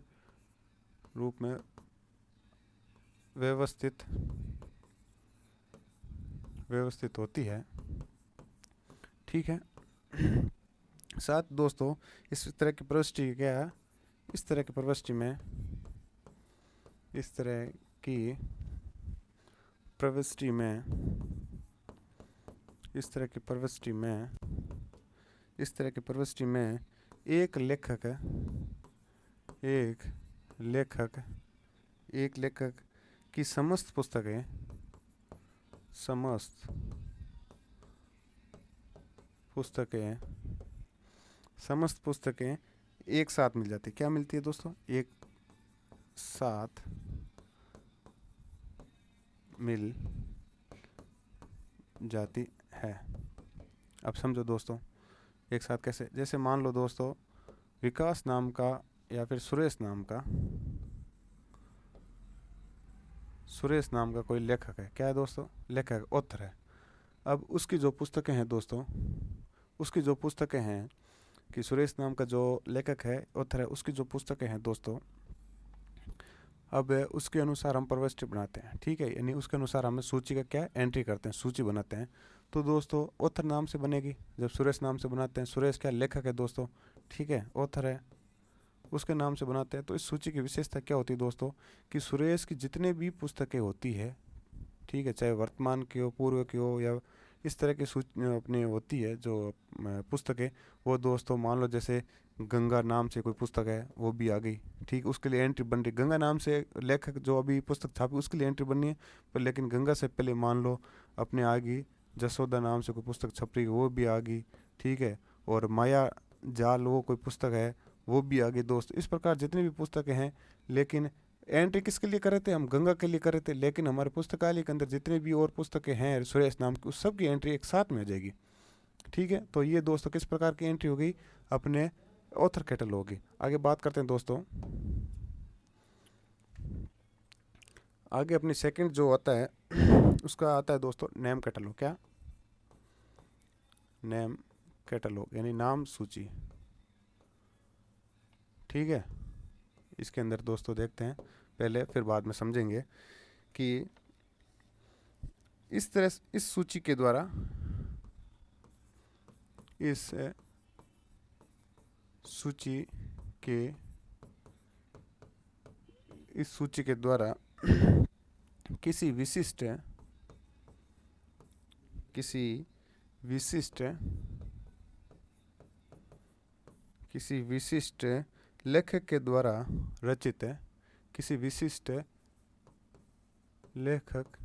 रूप में व्यवस्थित, व्यवस्थित होती है। ठीक है। साथ दोस्तों इस तरह की प्रविष्टि क्या है, इस तरह की प्रविष्टि में, इस तरह की प्रविष्टि में, इस तरह की प्रविष्टि में, इस तरह की प्रविष्टि में एक लेखक, एक लेखक, एक लेखक की समस्त पुस्तकें, समस्त पुस्तकें, समस्त पुस्तकें एक साथ मिल जाती। क्या मिलती है दोस्तों? एक साथ मिल जाती है। अब समझो दोस्तों, एक साथ कैसे? जैसे मान लो दोस्तों विकास नाम का या फिर सुरेश नाम का, सुरेश नाम का कोई लेखक है। क्या है दोस्तों? लेखक, ऑथर है। अब उसकी जो पुस्तकें हैं दोस्तों, उसकी जो पुस्तकें हैं, कि सुरेश नाम का जो लेखक है, ऑथर है, उसकी जो पुस्तकें हैं दोस्तों, अब उसके अनुसार हम प्रविष्टि बनाते हैं। ठीक है। यानी उसके अनुसार हमें सूची का क्या एंट्री करते हैं, सूची बनाते हैं। तो दोस्तों ऑथर नाम से बनेगी। जब सुरेश नाम से बनाते हैं, सुरेश क्या लेखक है दोस्तों, ठीक है, ऑथर है, उसके नाम से बनाते हैं। तो इस सूची की विशेषता क्या होती है दोस्तों, कि सुरेश की जितने भी पुस्तकें होती है, ठीक है, चाहे वर्तमान की हो, पूर्व की हो, या इस तरह की अपनी होती है जो पुस्तकें, वो दोस्तों मान लो जैसे गंगा नाम से कोई पुस्तक है, वो भी आ गई। ठीक, उसके लिए एंट्री बन रही, गंगा नाम से लेखक जो अभी पुस्तक छापी उसके लिए एंट्री बननी है, पर लेकिन गंगा से पहले मान लो अपने आ गई जसोदा नाम से कोई पुस्तक छप रही, वो भी आ गई। ठीक है। और माया जाल वो कोई पुस्तक है, वो भी आ गई दोस्त। इस प्रकार जितनी भी पुस्तकें हैं, लेकिन एंट्री किसके लिए कर रहे थे? हम गंगा के लिए कर रहे थे, लेकिन हमारे पुस्तकालय के अंदर जितने भी और पुस्तकें हैं सुरेश नाम की, उस सब की एंट्री एक साथ में आ जाएगी। ठीक है। तो ये दोस्तों किस प्रकार की एंट्री हो गई? अपने ऑथर कैटलॉग की। आगे बात करते हैं दोस्तों, आगे अपनी सेकंड जो आता है उसका आता है दोस्तों नेम कैटलॉग। क्या? नेम कैटलॉग यानी नाम सूची। ठीक है। इसके अंदर दोस्तों देखते हैं पहले, फिर बाद में समझेंगे कि इस तरह इस सूची के द्वारा इस सूची के इस सूची के द्वारा किसी विशिष्ट किसी विशिष्ट किसी विशिष्ट लेखक के द्वारा रचित किसी विशिष्ट लेखक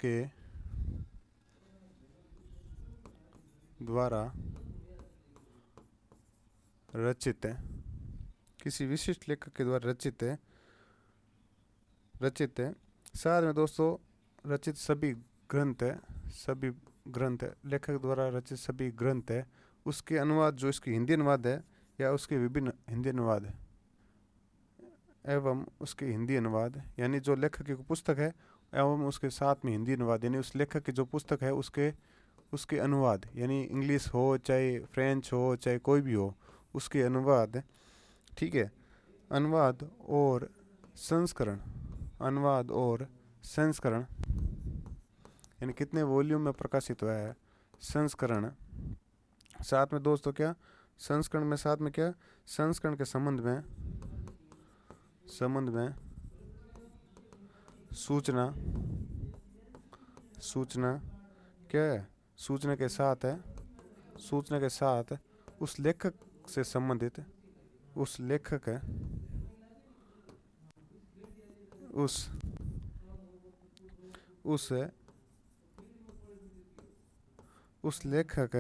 के द्वारा रचित किसी विशिष्ट लेखक के द्वारा रचित साथ में दोस्तों रचित सभी ग्रंथ लेखक द्वारा रचित सभी ग्रंथ है, उसके अनुवाद जो इसके हिंदी अनुवाद है या उसके विभिन्न हिंदी अनुवाद एवं उसके हिंदी अनुवाद, यानी जो लेखक की पुस्तक है एवं उसके साथ में हिंदी अनुवाद, यानी उस लेखक की जो पुस्तक है उसके अनुवाद, यानी इंग्लिश हो चाहे फ्रेंच हो चाहे कोई भी हो, उसके अनुवाद, ठीक है। अनुवाद और संस्करण यानी कितने वॉल्यूम में प्रकाशित हुआ है, संस्करण। साथ में दोस्तों क्या संस्करण में साथ में क्या संस्करण के संबंध में सूचना क्या है, सूचना के साथ उस लेखक से संबंधित उस लेखक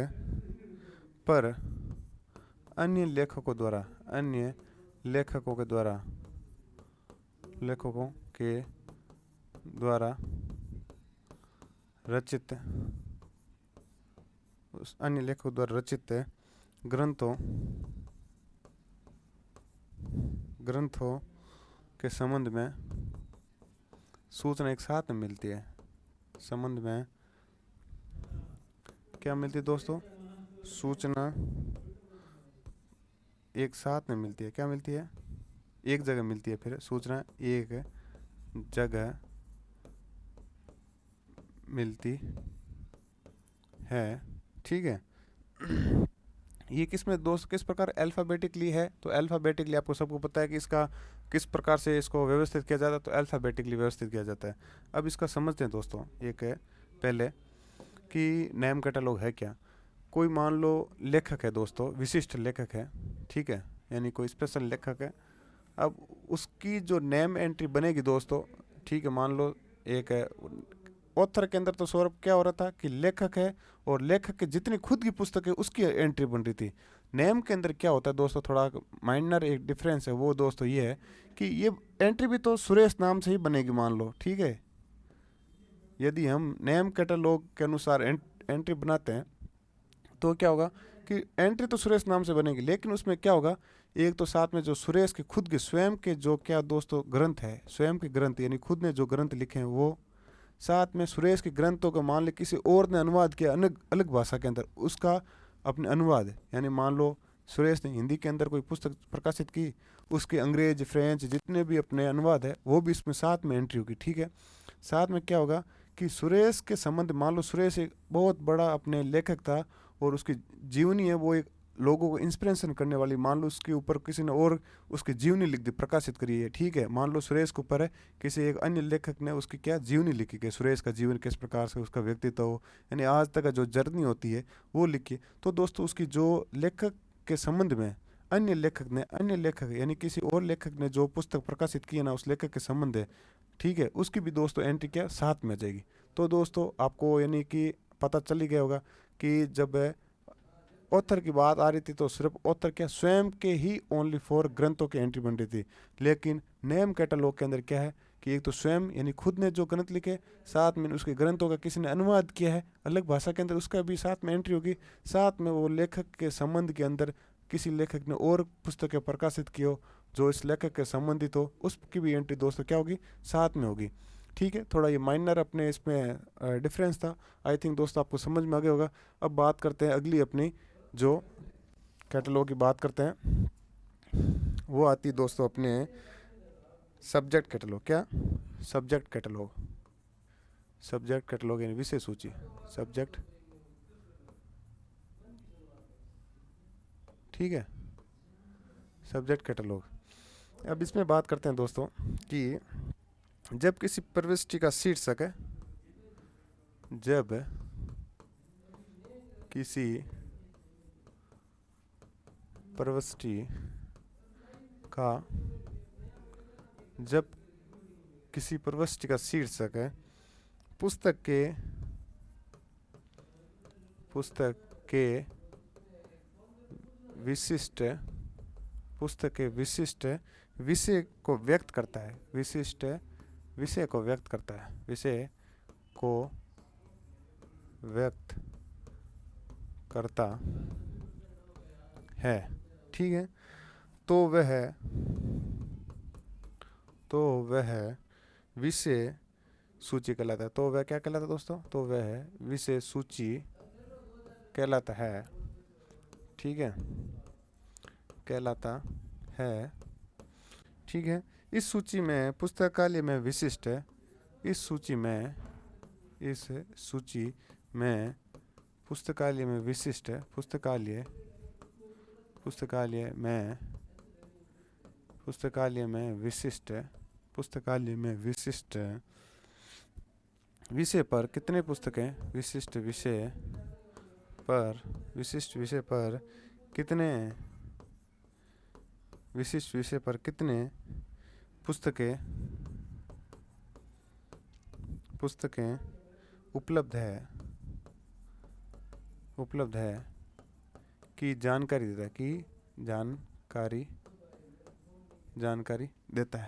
पर अन्य लेखकों के द्वारा रचित उस अन्य लेखकों द्वारा रचित ग्रंथों के संबंध में सूचना एक साथ में मिलती है। संबंध में क्या मिलती है दोस्तों, सूचना एक साथ में मिलती है। क्या मिलती है, एक जगह मिलती है। फिर सूचना एक जगह मिलती है, ठीक है। ये किसमें दोस्त किस प्रकार अल्फ़ाबेटिकली है, तो अल्फ़ाबेटिकली आपको सबको पता है कि इसका किस प्रकार से इसको व्यवस्थित किया जाता है, तो अल्फ़ाबेटिकली व्यवस्थित किया जाता है। अब इसका समझते हैं दोस्तों। एक है पहले कि नेम कैटलॉग है क्या। कोई मान लो लेखक है दोस्तों, विशिष्ट लेखक है, ठीक है, यानी कोई स्पेशल लेखक है। अब उसकी जो नेम एंट्री बनेगी दोस्तों, ठीक है, मान लो एक है ऑथर के अंदर, तो सौरभ क्या हो रहा था कि लेखक है और लेखक के जितनी खुद की पुस्तक है उसकी एंट्री बन रही थी। नेम के अंदर क्या होता है दोस्तों, थोड़ा माइनर एक डिफरेंस है, वो दोस्तों ये है कि ये एंट्री भी तो सुरेश नाम से ही बनेगी मान लो, ठीक है। यदि हम नेम कैटलॉग के अनुसार एंट्री बनाते हैं तो क्या होगा कि एंट्री तो सुरेश नाम से बनेगी, लेकिन उसमें क्या होगा, एक तो साथ में जो सुरेश के खुद के स्वयं के जो क्या दोस्तों ग्रंथ है, स्वयं के ग्रंथ यानी खुद ने जो ग्रंथ लिखे हैं वो, साथ में सुरेश के ग्रंथों का मान लो किसी और ने अनुवाद किया अलग भाषा के अंदर, उसका अपने अनुवाद, यानी मान लो सुरेश ने हिंदी के अंदर कोई पुस्तक प्रकाशित की, उसके अंग्रेज फ्रेंच जितने भी अपने अनुवाद है वो भी इसमें साथ में एंट्री होगी, ठीक है। साथ में क्या होगा कि सुरेश के संबंध, मान लो सुरेश एक बहुत बड़ा अपने लेखक था और उसकी जीवनी है वो एक लोगों को इंस्पिरेशन करने वाली, मान लो उसके ऊपर किसी ने और उसकी जीवनी लिख दी, प्रकाशित करी है, ठीक है। मान लो सुरेश के ऊपर है किसी एक अन्य लेखक ने उसकी क्या जीवनी लिखी कि सुरेश का जीवन किस प्रकार से उसका व्यक्तित्व हो, यानी आज तक का जो जर्नी होती है वो लिखी। तो दोस्तों उसकी जो लेखक के संबंध में अन्य लेखक यानी किसी और लेखक ने जो पुस्तक प्रकाशित की है ना, उस लेखक के संबंध है, ठीक है, उसकी भी दोस्तों एंट्री क्या साथ में आ जाएगी। तो दोस्तों आपको यानी कि पता चल ही गया होगा कि जब ऑथर की बात आ रही थी तो सिर्फ ऑथर क्या स्वयं के ही ओनली 4 ग्रंथों की एंट्री बन रही थी, लेकिन नेम कैटलॉग के अंदर क्या है कि एक तो स्वयं यानी खुद ने जो ग्रंथ लिखे, साथ में उसके ग्रंथों का किसी ने अनुवाद किया है अलग भाषा के अंदर, उसका भी साथ में एंट्री होगी। साथ में वो लेखक के संबंध के अंदर किसी लेखक ने और पुस्तकें प्रकाशित की हो जो इस लेखक के संबंधित हो, उसकी भी एंट्री दोस्तों क्या होगी साथ में होगी, ठीक है। थोड़ा ये माइनर अपने इसमें डिफरेंस था। आई थिंक दोस्तों आपको समझ में आ गया होगा। अब बात करते हैं अगली अपनी जो कैटलॉग की बात करते हैं, वो आती है दोस्तों अपने सब्जेक्ट कैटलॉग, क्या? सब्जेक्ट कैटलॉग, सब्जेक्ट कैटलॉग यानी विषय सूची, सब्जेक्ट, ठीक है, सब्जेक्ट कैटलॉग। अब इसमें बात करते हैं दोस्तों कि जब किसी प्रविष्टि का शीर्षक है, जब किसी प्रविष्टि का, जब किसी प्रविष्टि का शीर्षक है पुस्तक के विशिष्ट, पुस्तक के विशिष्ट विषय को व्यक्त करता है, विशिष्ट विषय को व्यक्त करता है, विषय को व्यक्त करता है, ठीक है, तो वह विषय सूची कहलाता है। तो वह क्या कहलाता है दोस्तों? तो वह विषय सूची कहलाता है, ठीक है, कहलाता है, ठीक है। इस सूची में पुस्तकालय में विशिष्ट, इस सूची में पुस्तकालय में विशिष्ट, पुस्तकालय में विशिष्ट विषय पर कितने पुस्तकें, विशिष्ट विषय पर कितने, विशिष्ट विषय पर कितने पुस्तकें उपलब्ध है की जानकारी देता है, की जानकारी देता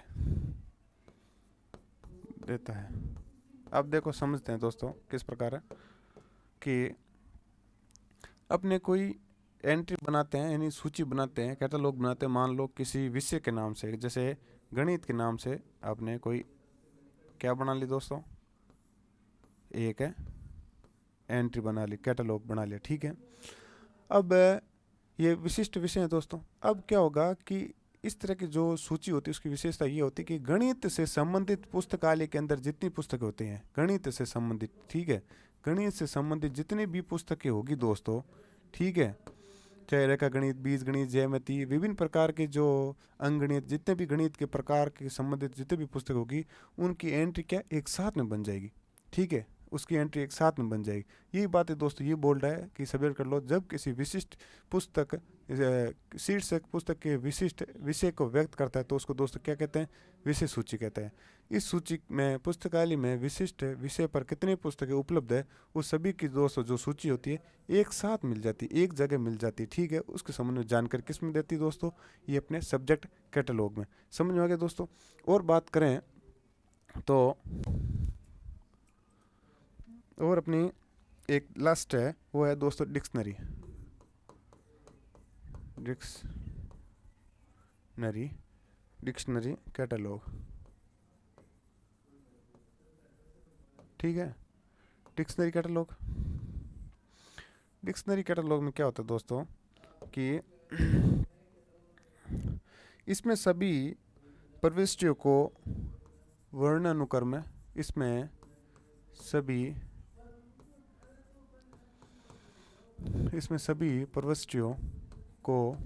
है। अब देखो समझते हैं दोस्तों किस प्रकार है कि अपने कोई एंट्री बनाते हैं, यानी सूची बनाते हैं, कैटलॉग बनाते हैं। मान लो किसी विषय के नाम से, जैसे गणित के नाम से आपने कोई क्या बना ली दोस्तों, एक है एंट्री बना ली, कैटलॉग बना लिया, ठीक है। अब ये विशिष्ट विषय है दोस्तों। अब क्या होगा कि इस तरह की जो सूची होती है उसकी विशेषता ये होती है कि गणित से संबंधित पुस्तकालय के अंदर जितनी पुस्तकें होती हैं, गणित से संबंधित, ठीक है, गणित से संबंधित जितनी भी पुस्तकें होगी दोस्तों, ठीक है, चाहे रेखा गणित, बीज गणित, ज्यामिति, विभिन्न प्रकार के जो अंकगणित, जितने भी गणित के प्रकार के संबंधित जितने भी पुस्तक होगी, उनकी एंट्री क्या एक साथ में बन जाएगी, ठीक है, उसकी एंट्री एक साथ में बन जाएगी। यही बात है दोस्तों, ये बोल रहा है कि सब्जेक्ट कर लो, जब किसी विशिष्ट पुस्तक शीर्षक पुस्तक के विशिष्ट विषय को व्यक्त करता है तो उसको दोस्तों क्या कहते हैं, विषय सूची कहते हैं। इस सूची में पुस्तकालय में विशिष्ट विषय पर कितनी पुस्तकें उपलब्ध है, उस सभी की दोस्तों जो सूची होती है एक साथ मिल जाती है, एक जगह मिल जाती है, ठीक है। उसके संबंध में जानकारी किस में देती है दोस्तों, ये अपने सब्जेक्ट कैटलॉग में। समझ में आ गया दोस्तों। और बात करें तो और अपनी एक लास्ट है, वो है दोस्तों डिक्शनरी, डिक्शनरी कैटलॉग, ठीक है। डिक्शनरी कैटलॉग में क्या होता है दोस्तों कि इसमें सभी प्रविष्टियों को वर्णानुक्रम में, इसमें सभी प्रविष्टियों को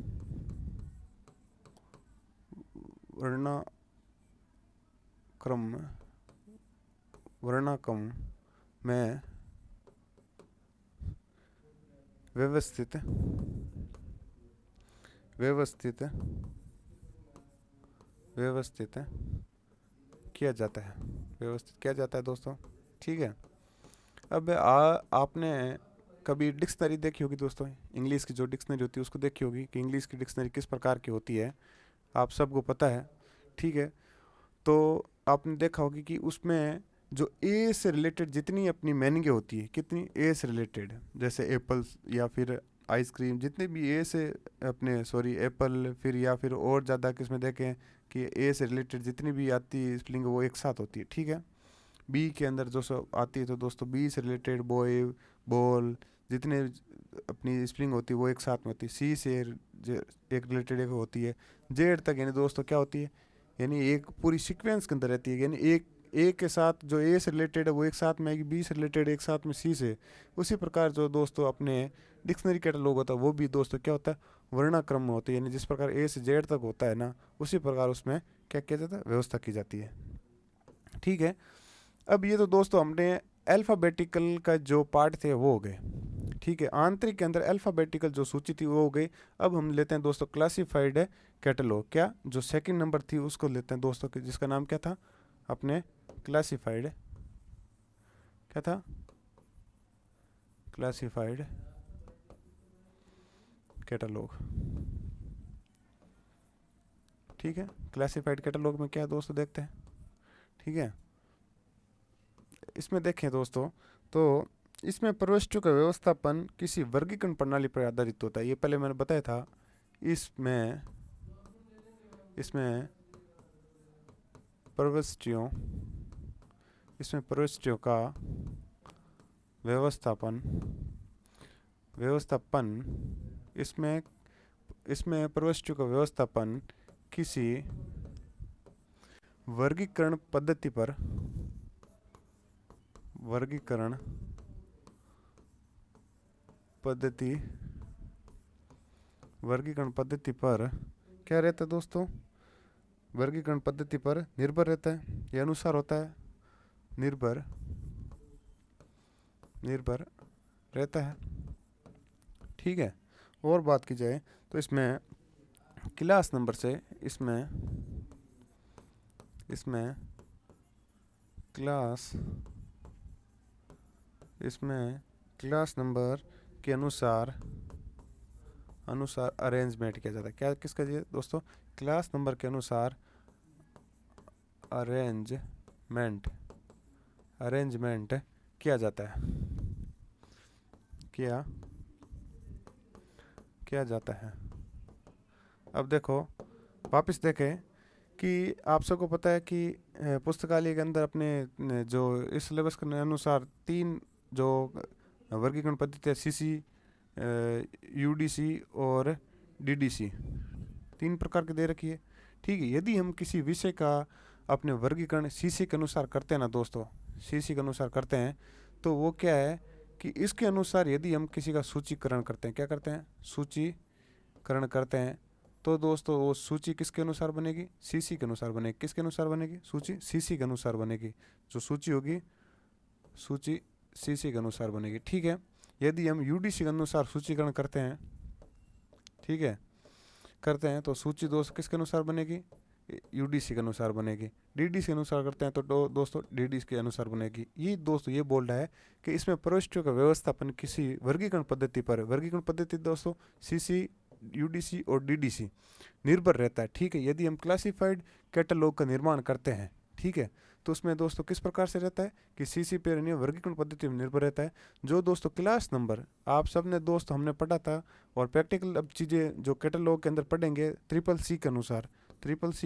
वर्णाक्रम में व्यवस्थित किया जाता है दोस्तों, ठीक है। अब आपने कभी डिक्शनरी देखी होगी दोस्तों, इंग्लिश की जो डिक्शनरी होती है उसको देखी होगी कि इंग्लिश की डिक्शनरी किस प्रकार की होती है, आप सबको पता है, ठीक है। तो आपने देखा होगी कि उसमें जो ए से रिलेटेड जितनी अपनी मीनिंगें होती है, कितनी ए से रिलेटेड, जैसे एप्पल्स या फिर आइसक्रीम, जितने भी ए से अपने एप्पल, फिर या फिर और ज़्यादा किसमें देखें कि ए से रिलेटेड जितनी भी आती है स्पेलिंग वो एक साथ होती है, ठीक है। बी के अंदर जो सब आती है तो दोस्तों बी से रिलेटेड बॉय, बॉल, जितने अपनी स्प्रिंग होती है वो एक साथ में होती है। सी से एक रिलेटेड एक होती है, जेड तक यानी दोस्तों क्या होती है, यानी एक पूरी सीक्वेंस के अंदर रहती है, यानी एक ए के साथ जो ए से रिलेटेड है वो एक साथ में आएगी, बी से रिलेटेड एक साथ में सी से। उसी प्रकार जो दोस्तों अपने डिक्शनरी कैटलॉग होता है वो भी दोस्तों क्या होता है, वर्णाक्रम में होता है, यानी जिस प्रकार ए से जेड तक होता है ना, उसी प्रकार उसमें क्या किया जाता है, व्यवस्था की जाती है। ठीक है, अब ये तो दोस्तों हमने अल्फ़ाबेटिकल का जो पार्ट थे वो हो गए। ठीक है, आंतरिक के अंदर अल्फ़ाबेटिकल जो सूची थी वो हो गई। अब हम लेते हैं दोस्तों क्लासिफाइड कैटलॉग, क्या जो सेकंड नंबर थी उसको लेते हैं दोस्तों, जिसका नाम क्या था अपने क्लासिफाइड, क्या था, क्लासिफाइड कैटलॉग। ठीक है, क्लासिफाइड कैटलॉग में क्या है दोस्तों, देखते हैं। ठीक है, इसमें देखें दोस्तों तो इसमें प्रविष्टियों का व्यवस्थापन किसी वर्गीकरण प्रणाली पर आधारित होता है, ये पहले मैंने बताया था। इसमें इसमें प्रविष्टियों इसमें प्रविष्टियों का व्यवस्थापन व्यवस्थापन इसमें इसमें प्रविष्टियों का व्यवस्थापन किसी वर्गीकरण पद्धति पर वर्गीकरण पद्धति वर्गीकरण पद्धति पर क्या रहता है दोस्तों, वर्गीकरण पद्धति पर निर्भर रहता है, ये अनुसार होता है, निर्भर निर्भर रहता है। ठीक है, और बात की जाए तो इसमें क्लास नंबर से इसमें क्लास क्लास नंबर के अनुसार अरेंजमेंट किया जाता है। क्या किसका जी दोस्तों, क्लास नंबर के अनुसार अरेंजमेंट किया जाता है, किया जाता है। अब देखो वापस देखें कि आप सबको पता है कि पुस्तकालय के अंदर अपने जो इस सिलेबस के अनुसार 3 जो वर्गीकरण पद्धति है, सीसी, यूडीसी और डीडीसी, 3 प्रकार की दे रखी है। ठीक है, यदि हम किसी विषय का अपने वर्गीकरण सीसी के अनुसार करते हैं ना दोस्तों, सीसी के अनुसार करते हैं, तो वो क्या है कि इसके अनुसार यदि हम किसी का सूचीकरण करते हैं, क्या करते हैं, सूचीकरण करते हैं, तो दोस्तों वो सूची किसके अनुसार बनेगी, सीसी के अनुसार बनेगी। किसके अनुसार बनेगी, सूची सीसी के अनुसार बनेगी। जो सूची होगी सूची सीसी के अनुसार बनेगी। ठीक है, यदि हम यूडीसी के अनुसार सूचीकरण करते हैं, ठीक है, करते हैं तो सूची दोस्त किसके अनुसार बनेगी, यूडीसी के अनुसार बनेगी। डीडीसी के अनुसार करते हैं तो दोस्तों डीडीसी के अनुसार बनेगी। ये दोस्तों ये बोल रहा है कि इसमें प्रविष्टियों का व्यवस्थापन किसी वर्गीकरण पद्धति पर, वर्गीकरण पद्धति दोस्तों सीसी, यूडीसी और डीडीसी निर्भर रहता है। ठीक है, यदि हम क्लासिफाइड कैटलॉग का निर्माण करते हैं, ठीक है, तो उसमें दोस्तों किस प्रकार से रहता है कि सीसी पे यानी वर्गीकरण पद्धति में निर्भर रहता है। जो दोस्तों क्लास नंबर आप सब ने दोस्त हमने पढ़ा था, और प्रैक्टिकल अब चीज़ें जो कैटलॉग के अंदर पढ़ेंगे ट्रिपल सी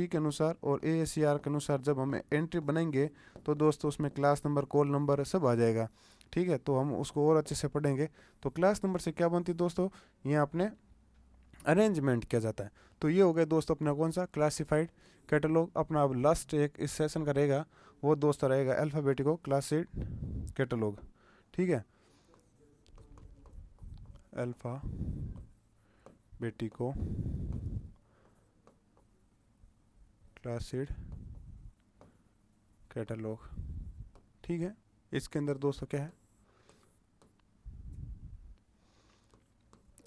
के अनुसार और AACR के अनुसार जब हम एंट्री बनाएंगे तो दोस्तों उसमें क्लास नंबर, कॉल नंबर सब आ जाएगा। ठीक है, तो हम उसको और अच्छे से पढ़ेंगे। तो क्लास नंबर से क्या बनती है दोस्तों, यहाँ अपने अरेंजमेंट किया जाता है। तो ये हो गया दोस्तों अपना कौन सा, क्लासिफाइड कैटलॉग। अपना अब लास्ट एक इस सेशन का रहेगा, वो दोस्तों रहेगा अल्फ़ाबेटिको क्लासिड कैटलॉग। ठीक है, अल्फ़ाबेटिको क्लासिड कैटलॉग। ठीक है, इसके अंदर दोस्तों क्या है,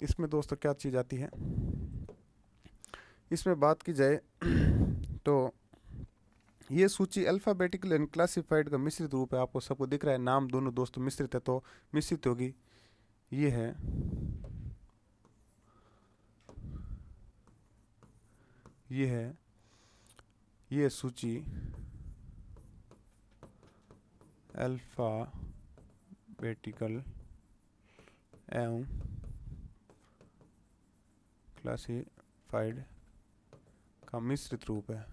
इसमें दोस्तों क्या चीज़ आती है, इसमें बात की जाए तो ये सूची अल्फ़ाबेटिकल एंड क्लासिफाइड का मिश्रित रूप है। आपको सबको दिख रहा है, नाम दोनों दोस्तों मिश्रित है तो मिश्रित होगी। ये है ये सूची अल्फ़ाबेटिकल एवं क्लासिफाइड का मिश्रित रूप है।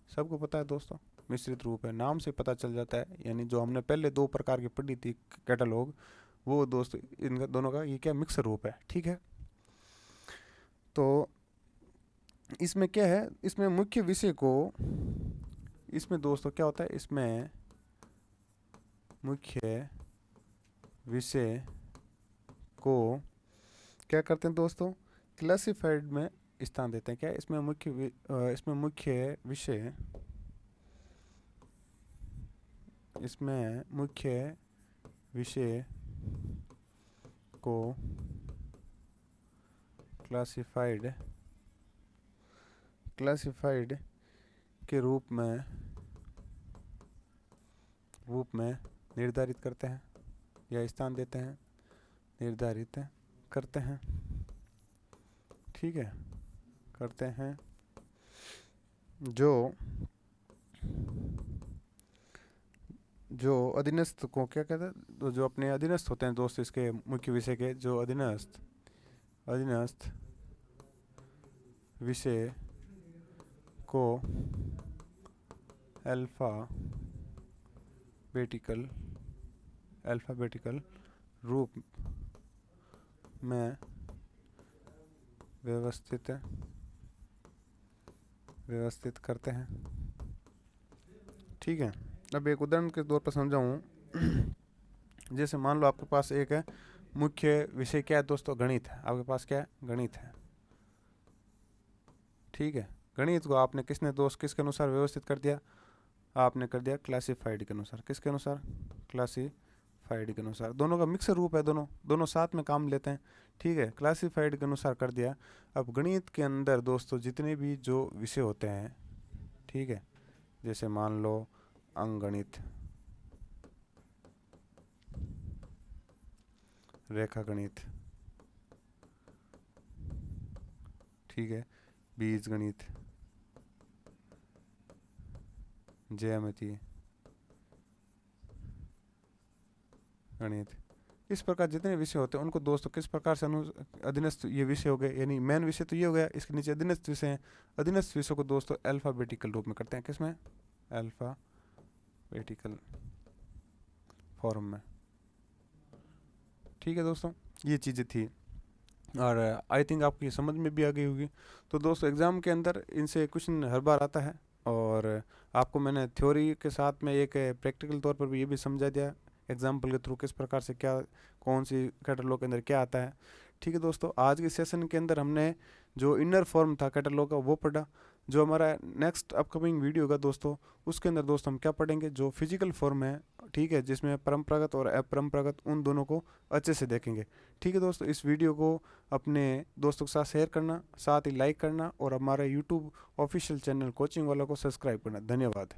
सबको पता है दोस्तों, मिश्रित रूप है, नाम से पता चल जाता है। यानी जो हमने पहले 2 प्रकार की पढ़ी थी कैटलॉग, वो दोस्तों इन दोनों का ये क्या मिक्सर रूप है। ठीक है, तो इसमें क्या है, इसमें मुख्य विषय को, इसमें दोस्तों क्या होता है, इसमें मुख्य विषय को क्या करते हैं दोस्तों, क्लासिफाइड में स्थान देते हैं। क्या इसमें इसमें मुख्य विषय, इसमें मुख्य विषय को क्लासिफाइड के रूप में निर्धारित करते हैं या स्थान देते हैं, निर्धारित करते हैं। ठीक है, करते हैं। जो अधीनस्थ को क्या कहते हैं, तो जो अपने अधीनस्थ होते हैं दोस्त, इसके मुख्य विषय के जो अधीनस्थ विषय को अल्फाबेटिकल रूप में व्यवस्थित करते हैं। ठीक है, अब एक उदाहरण के तौर पर समझाऊँ। जैसे मान लो आपके पास एक है मुख्य विषय, क्या है दोस्तों, गणित है। आपके पास क्या है, गणित है। ठीक है, गणित को आपने किसके अनुसार व्यवस्थित कर दिया, आपने कर दिया क्लासिफाइड के अनुसार। किसके अनुसार, क्लासिफाइड के अनुसार। दोनों का मिक्सर रूप है, दोनों साथ में काम लेते हैं। ठीक है, क्लासिफाइड के अनुसार कर दिया। अब गणित के अंदर दोस्तों जितने भी जो विषय होते हैं, ठीक है, जैसे मान लो अंकगणित, रेखा गणित, ठीक है, बीज गणित, ज्यामिति गणित, इस प्रकार जितने विषय होते हैं उनको दोस्तों किस प्रकार से अधीनस्थ ये विषय हो गए, यानी मेन विषय तो ये हो गया, इसके नीचे अधीनस्थ विषय हैं। अधीनस्थ विषय को दोस्तों अल्फाबेटिकल रूप में करते हैं। किसमें, अल्फाबेटिकल फॉर्म में। ठीक है दोस्तों, ये चीज़ें थी और आई थिंक आपको ये समझ में भी आ गई होगी। तो दोस्तों एग्ज़ाम के अंदर इनसे क्वेश्चन हर बार आता है और आपको मैंने थ्योरी के साथ में एक प्रैक्टिकल तौर पर भी ये भी समझा दिया एग्जाम्पल के थ्रू, किस प्रकार से क्या कौन सी कैटलॉग के अंदर क्या आता है। ठीक है दोस्तों, आज के सेशन के अंदर हमने जो इनर फॉर्म था कैटलॉग का वो पढ़ा। जो हमारा नेक्स्ट अपकमिंग वीडियो होगा दोस्तों, उसके अंदर दोस्तों हम क्या पढ़ेंगे, जो फिजिकल फॉर्म है, ठीक है, जिसमें परंपरागत और अपरंपरागत, उन दोनों को अच्छे से देखेंगे। ठीक है दोस्तों, इस वीडियो को अपने दोस्तों के साथ शेयर करना, साथ ही लाइक करना और हमारे यूट्यूब ऑफिशियल चैनल कोचिंग वाला को सब्सक्राइब करना। धन्यवाद।